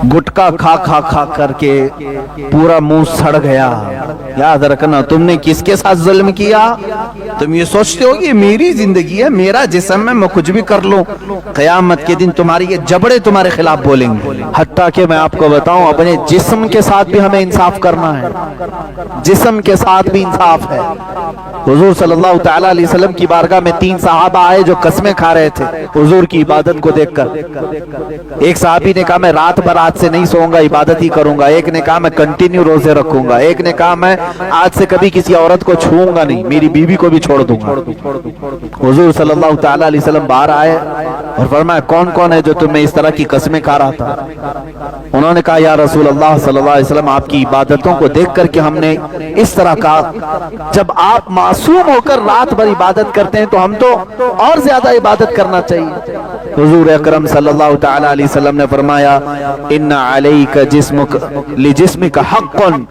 गुटखा खा खा खा करके पूरा मुंह सड़ गया। याद रखना, तुमने किसके साथ जुल्म किया? तुम ये सोचते हो कि मेरी जिंदगी है, मेरा जिस्म है, मैं कुछ भी कर लूं। क़यामत के दिन तुम्हारी ये जबड़े तुम्हारे खिलाफ बोलेंगे। हत्ता कि मैं आपको बताऊं, अपने जिस्म के साथ भी हमें इंसाफ करना है, जिस्म के साथ भी इंसाफ है। हुजूर सल्लल्लाहु तआला अलैहि वसल्लम की बारगाह में 3 सहाबा आए जो कसमें खा रहे थे हुजूर की इबादत को देखकर। एक सहाबी ने कहा मैं रात भर आज से नहीं सोऊंगा, इबादत ही करूंगा। एक ने कहा मैं कंटिन्यू रोजे रखूंगा। एक ने कहा मैं आज से कभी किसी औरत को छूऊंगा नहीं, मेरी बीवी को भी छोड़ दूंगा। हुजूर सल्लल्लाहु तआला अलैहि वसल्लम बाहर आए और फरमाया कौन कौन है जो तुम्हें इस तरह की कसमें खा रहा था? उन्होंने कहा या रसूल अल्लाह सल्लल्लाहु अलैहि वसल्लम, आपकी इबादतों को देख करके हमने इस तरह कहा, जब आप मासूम होकर रात भर इबादत करते हैं तो हम तो और ज्यादा इबादत करना चाहिए। हुजूर अकरम सल्लल्लाहु तआला अलैहि वसल्लम ने फरमाया इन्ना अलैका जिस्मुक लिजिस्मिका हक़्क़ुन।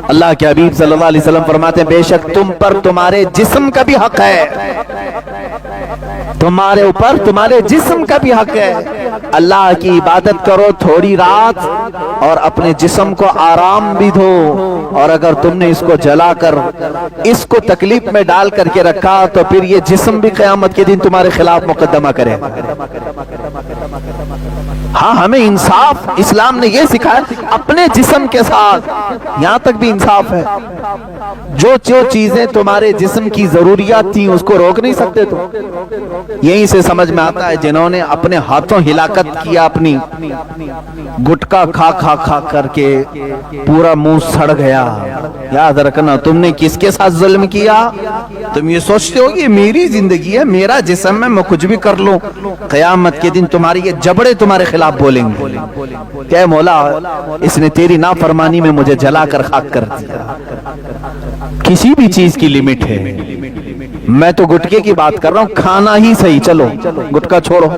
अल्लाह के हबीब सल्लल्लाहु अलैहि वसल्लम फरमाते हैं बेशक तुम पर तुम्हारे जिस्म का भी हक है, तुम्हारे ऊपर तुम्हारे जिस्म का भी हक है। अल्लाह की इबादत करो थोड़ी रात और अपने जिस्म को आराम भी दो, और अगर तुमने इसको जलाकर इसको तकलीफ में डाल करके रखा तो फिर ये जिस्म भी क़यामत के दिन तुम्हारे खिलाफ मुकद्दमा करे। हाँ, हमें इंसाफ इस्लाम ने ये सिखाया, अपने जिस्म के साथ यहां तक भी इंसाफ है। जो जो चीजें तुम्हारे जिस्म की जरूरियात थी उसको रोक नहीं सकते तुम। यहीं से समझ में आता है जिन्होंने अपने हाथों हिलाकत किया, अपनी गुटखा खा खा खा करके पूरा मुंह सड़ गया। याद रखना, तुमने किसके साथ जुल्म किया? तुम ये सोचते हो कि मेरी जिंदगी है, मेरा जिस्म है, मैं कुछ भी कर लूं। क़यामत के दिन तुम्हारी ये जबड़े तुम्हारे खिलाफ बोलेंगे क्या मौला इसने तेरी नाफरमानी में मुझे जलाकर खाक कर दिया। किसी भी चीज की लिमिट है। मैं तो गुटके की बात कर रहा हूं, खाना ही सही, चलो गुटखा छोड़ो,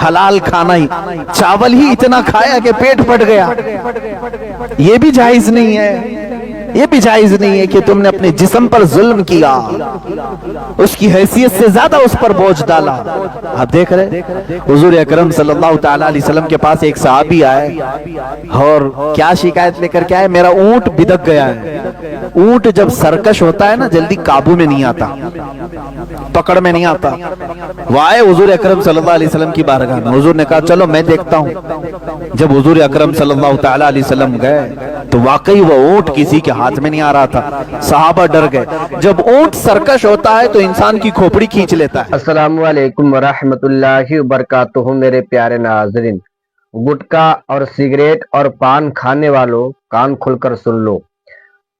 हलाल खाना ही। चावल ही इतना खाया कि पेट फट गया, ये भी जायज नहीं है। ये भी जायज नहीं है कि तुमने अपने जिस्म पर जुल्म किया, उसकी हैसियत से ज्यादा उस पर बोझ डाला। आप देख रहे हुजूर अकरम सल्लल्लाहु तआला अलैहि वसल्लम के पास एक सहाबी आए और क्या शिकायत लेकर के आए, मेरा ऊंट बिदक गया है। ऊंट जब सरकश होता है ना जल्दी काबू में नहीं आता, पकड़ में नहीं आता। वो आए हुजूर अकरम सल्लल्लाहु अलैहि वसल्लम की बारगाह में। हुजूर ने कहा चलो मैं देखता हूं। जब हुजूर अकरम सल्लल्लाहु तआला अलैहि वसल्लम गए तो वाकई वो ऊंट किसी के हाथ में नहीं आ रहा था। सहाबा डर गए। जब ऊंट सरकश होता है तो इंसान की खोपड़ी खींच लेता है। अस्सलामु अलैकुम वरहमतुल्लाहि वबरकातुहू। मेरे प्यारे नाज़रीन, गुटखा और सिगरेट और पान खाने वालों कान खोलकर सुन लो।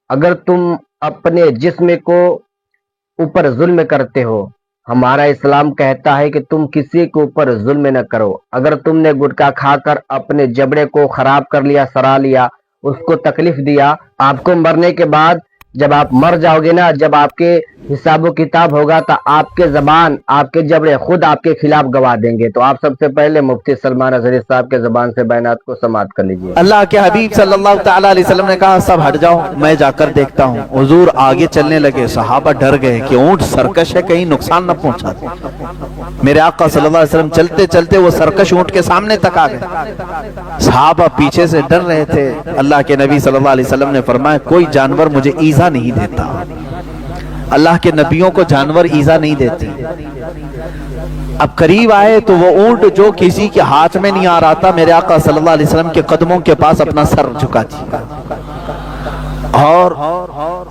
अगर तुम अपने जिस्म को ऊपर जुल्म करते हो, हमारा इस्लाम कहता है कि तुम किसी के ऊपर जुल्म न करो। अगर तुमने गुटखा खाकर अपने जबड़े को खराब कर लिया, सड़ा लिया, उसको तकलीफ दिया, आपको मरने के बाद जब आप मर जाओगे ना, जब आपके हिसाब किताब होगा तो आपके जबान, आपके जबड़े खुद आपके खिलाफ गवाह देंगे। तो आप सबसे पहले मुफ्ती सलमान अज़हरी साहब के जबान से बयानात को समाअत कर लीजिए। अल्लाह के हबीब सल्लल्लाहु तआला अलैहि वसल्लम ने कहा सब हट जाओ, मैं जाकर देखता हूँ। हुजूर आगे चलने लगे। सहाबा डर गए कि ऊंट सरकश है, कहीं नुकसान न पहुंचा दे। मेरे आका सल्लल्लाहु अलैहि वसल्लम चलते चलते वो सरकश ऊंट के सामने तक आ गए। सहाबा पीछे से डर रहे थे। अल्लाह के नबी सल्लल्लाहु अलैहि वसल्लम ने फरमाया कोई जानवर मुझे ईजा नहीं देता। अल्लाह के नबियों को जानवर ईजा नहीं देती। अब करीब आए तो वो ऊंट जो किसी के हाथ में नहीं आ रहा था, मेरे आका सल्लल्लाहु अलैहि वसल्लम के कदमों के पास अपना सर झुका दिया और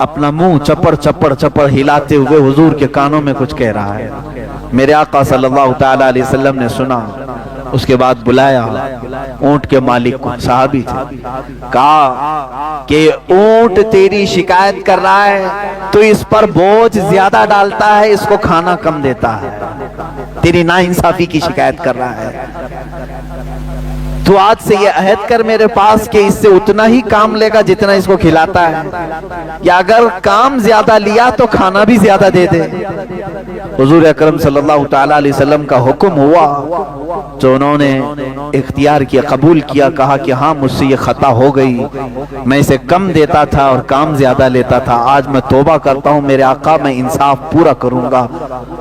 अपना मुंह चप्पड़ चप्पड़ चप्पड़ हिलाते हुए हुजूर के कानों में कुछ कह रहा है। मेरे आका सल्लल्लाहु तआला अलैहि वसल्लम ने सुना। उसके बाद बुलाया ऊंट के मालिक को, सहाबी थे, कहा कि ऊंट तेरी शिकायत कर रहा है, तो इस पर बोझ ज्यादा डालता है, इसको खाना कम देता है, तेरी नाइंसाफी की शिकायत कर रहा है। तो आज से ये अहद कर मेरे पास कि इससे उतना ही काम लेगा जितना इसको खिलाता है, या अगर काम ज्यादा लिया तो खाना भी ज्यादा दे दे। हुजूर अकरम सल्लल्लाहु तआला अलैहि वसल्लम का हुक्म हुआ तो उन्होंने इख्तियार किया, कबूल किया, कहा कि हाँ मुझसे ये खता हो गई, मैं इसे कम देता था और काम ज्यादा लेता था, आज मैं तौबा करता हूँ मेरे आका, मैं इंसाफ पूरा करूंगा।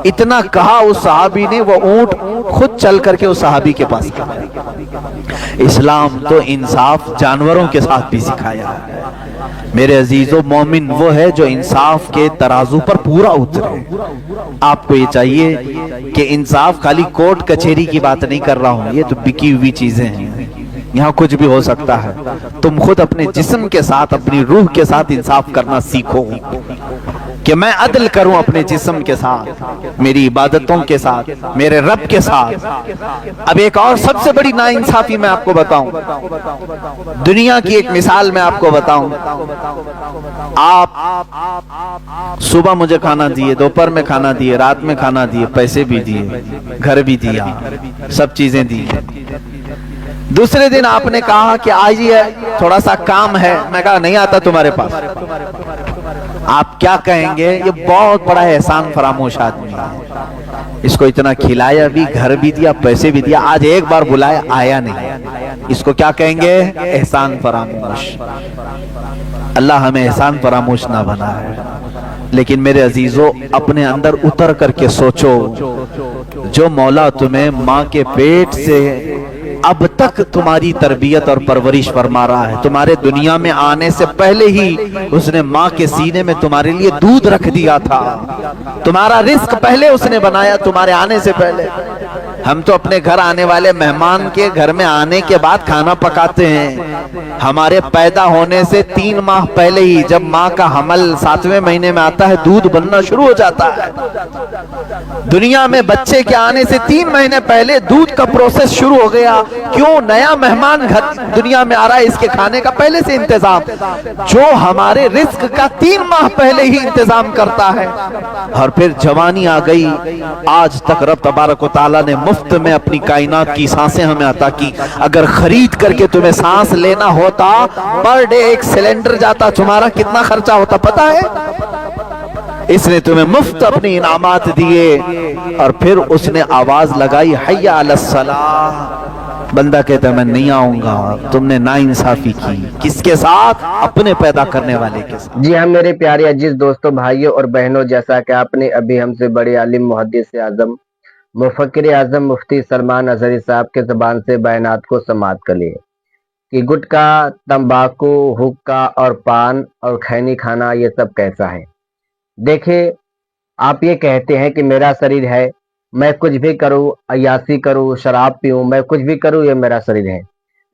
इतना कहा उस सहाबी ने, वो ऊंट खुद चल करके उस सहाबी के पास गया। इस्लाम तो इंसाफ जानवरों के साथ भी सिखाया है। मेरे अजीजों, मोमिन वो है जो इंसाफ के तराजू पर पूरा उतरे। आपको ये चाहिए कि इंसाफ खाली कोर्ट कचहरी की बात नहीं कर रहा हूं, ये तो बिकी हुई चीजें हैं, यहाँ कुछ भी हो सकता है। तुम खुद अपने जिस्म के साथ, अपनी रूह के साथ इंसाफ करना सीखो कि मैं अदल करूं अपने जिस्म के साथ, मेरी इबादतों के साथ, मेरे रब के साथ। अब एक और सबसे बड़ी नाइंसाफी मैं आपको बताऊं, दुनिया की एक मिसाल मैं आपको बताऊं। आप सुबह मुझे खाना दिए, दोपहर में खाना दिए, रात में खाना दिए, पैसे भी दिए, घर भी दिया, सब चीजें दी। दूसरे दिन आपने कहा कि आइए थोड़ा सा काम है, मैं कहा नहीं आता तुम्हारे पास। आप क्या कहेंगे? ये बहुत बड़ा एहसान फरामोश आदमी है, इसको इतना खिलाया भी, घर भी दिया, पैसे भी दिया, आज एक बार बुलाया आया नहीं, इसको क्या कहेंगे? एहसान फरामोश। अल्लाह हमें एहसान फरामोश ना बनाए। लेकिन मेरे अजीजों, अपने अंदर उतर करके सोचो, जो मौला तुम्हें माँ के पेट से अब तक तुम्हारी तरबियत और परवरिश फरमा रहा है, तुम्हारे दुनिया में आने से पहले ही उसने माँ के सीने में तुम्हारे लिए दूध रख दिया था, तुम्हारा रिस्क पहले उसने बनाया, तुम्हारे आने से पहले। हम तो अपने घर आने वाले मेहमान के घर में आने के बाद खाना पकाते हैं। हमारे पैदा होने से 3 माह पहले ही, जब माँ का हमल 7वें महीने में आता है, दूध बनना शुरू हो जाता है। दुनिया में बच्चे के आने से 3 महीने पहले दूध का प्रोसेस शुरू हो गया। क्यों? नया मेहमान घर दुनिया में आ रहा है, इसके खाने का पहले से इंतजाम, जो हमारे रिस्क का 3 माह पहले ही इंतजाम करता है। और फिर जवानी आ गई, आज तक रब तबारक व तआला ने मुफ्त में अपनी कायनात की सांसें हमें अता की। अगर खरीद करके तुम्हें सांस लेना होता, पर डे 1 सिलेंडर जाता, तुम्हारा कितना खर्चा होता पता है? इसने तुम्हें मुफ्त अपने इनामात दिए, और फिर उसने आवाज लगाई हय्या अलस सलाह। बंदा कहता है मैं नहीं आऊंगा। तुमने नाइंसाफी की किसके साथ? अपने पैदा करने वाले के साथ। जी हाँ मेरे प्यारे अजीज दोस्तों, भाइयों और बहनों, जैसा कि आपने अभी हमसे बड़े आलिम, मुहद्दिस आजम, मुफक्किर आजम मुफ्ती सलमान अजहरी साहब के ज़बान से बयानात को समाअत कर लिए कि गुटखा, तंबाकू, हुक्का और पान और खैनी खाना ये सब कैसा है। देखिए, आप ये कहते हैं कि मेरा शरीर है, मैं कुछ भी करूं, अय्यासी करूं, शराब पीऊं, मैं कुछ भी करूं, ये मेरा शरीर है।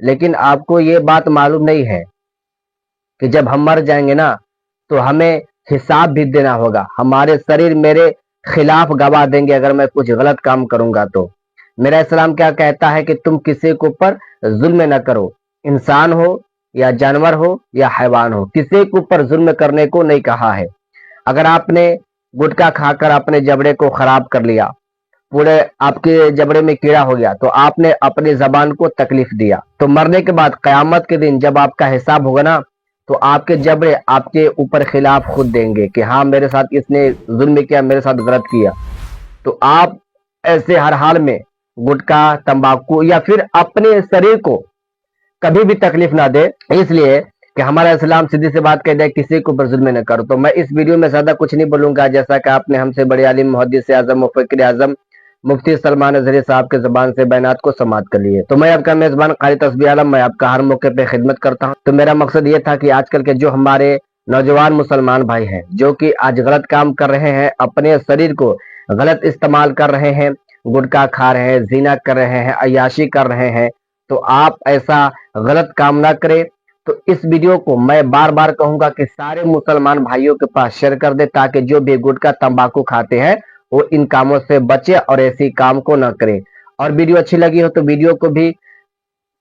लेकिन आपको ये बात मालूम नहीं है कि जब हम मर जाएंगे ना, तो हमें हिसाब भी देना होगा। हमारे शरीर मेरे खिलाफ गवाह देंगे अगर मैं कुछ गलत काम करूंगा तो। मेरा इस्लाम क्या कहता है कि तुम किसी के ऊपर जुल्म न करो, इंसान हो या जानवर हो या हैवान हो, किसी के ऊपर जुल्म करने को नहीं कहा है। अगर आपने गुटखा खाकर अपने जबड़े को खराब कर लिया, पूरे आपके जबड़े में कीड़ा हो गया, तो आपने अपनी जबान को तकलीफ दिया। तो मरने के बाद कयामत के दिन जब आपका हिसाब होगा ना, तो आपके जबड़े आपके ऊपर खिलाफ खुद देंगे कि हाँ मेरे साथ इसने जुल्म किया, मेरे साथ गलत किया। तो आप ऐसे हर हाल में गुटखा, तंबाकू या फिर अपने शरीर को कभी भी तकलीफ ना दे, इसलिए कि हमारा इस्लाम सीधी सी बात कहता है किसी को ऊपर जुल्म न करो। तो मैं इस वीडियो में ज्यादा कुछ नहीं बोलूंगा, जैसा कि आपने हमसे बड़े आलिम, मुहद्दिस आजम, मुफक्किर आजम मुफ्ती सलमान अजहरी साहब के ज़बान से बयानात को समाअत कर लिए। तो मैं आपका मेज़बान कारी तस्बीह आलम, मैं आपका हर मौके पे खिदमत करता हूं। तो मेरा मकसद ये था कि आजकल के जो हमारे नौजवान मुसलमान भाई हैं, जो कि आज गलत काम कर रहे हैं, अपने शरीर को गलत इस्तेमाल कर रहे हैं, गुटखा खा रहे हैं, ज़िना कर रहे हैं, अय्याशी कर रहे हैं, तो आप ऐसा गलत काम ना करें। तो इस वीडियो को मैं बार बार कहूंगा कि सारे मुसलमान भाइयों के पास शेयर कर दे, ताकि जो भी गुटखा, तंबाकू खाते हैं वो इन कामों से बचे और ऐसी काम को न करे। और वीडियो अच्छी लगी हो तो वीडियो को भी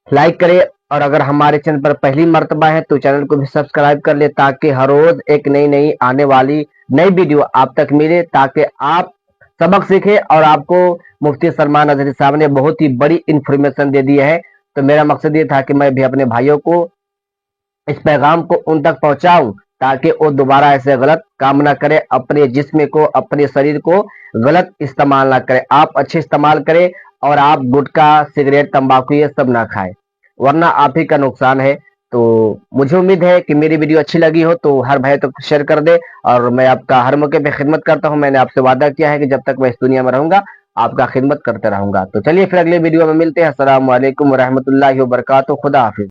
लाइक करें, और अगर हमारे चैनल पर पहली मर्तबा है तो चैनल को भी सब्सक्राइब कर ले, ताकि हर रोज एक नई आने वाली नई वीडियो आप तक मिले, ताकि आप सबक सीखे। और आपको मुफ्ती सलमान अजहरी साहब ने बहुत ही बड़ी इंफॉर्मेशन दे दी है। तो मेरा मकसद ये था कि मैं भी अपने भाइयों को इस पैगाम को उन तक पहुंचाऊं, ताकि वो दोबारा ऐसे गलत काम ना करे, अपने जिस्म को, अपने शरीर को गलत इस्तेमाल ना करे। आप अच्छे इस्तेमाल करें और आप गुटखा, सिगरेट, तंबाकू ये सब ना खाएं, वरना आप ही का नुकसान है। तो मुझे उम्मीद है कि मेरी वीडियो अच्छी लगी हो तो हर भाई तक शेयर कर दे, और मैं आपका हर मौके पे खिदमत करता हूं। मैंने आपसे वादा किया है कि जब तक मैं इस दुनिया में रहूंगा آپ کا خدمت کرتے رہوں گا. تو چلیے پھر اگلے ویڈیو میں ملتے ہیں. السلام علیکم ورحمۃ اللہ وبرکاتہ. خدا حافظ.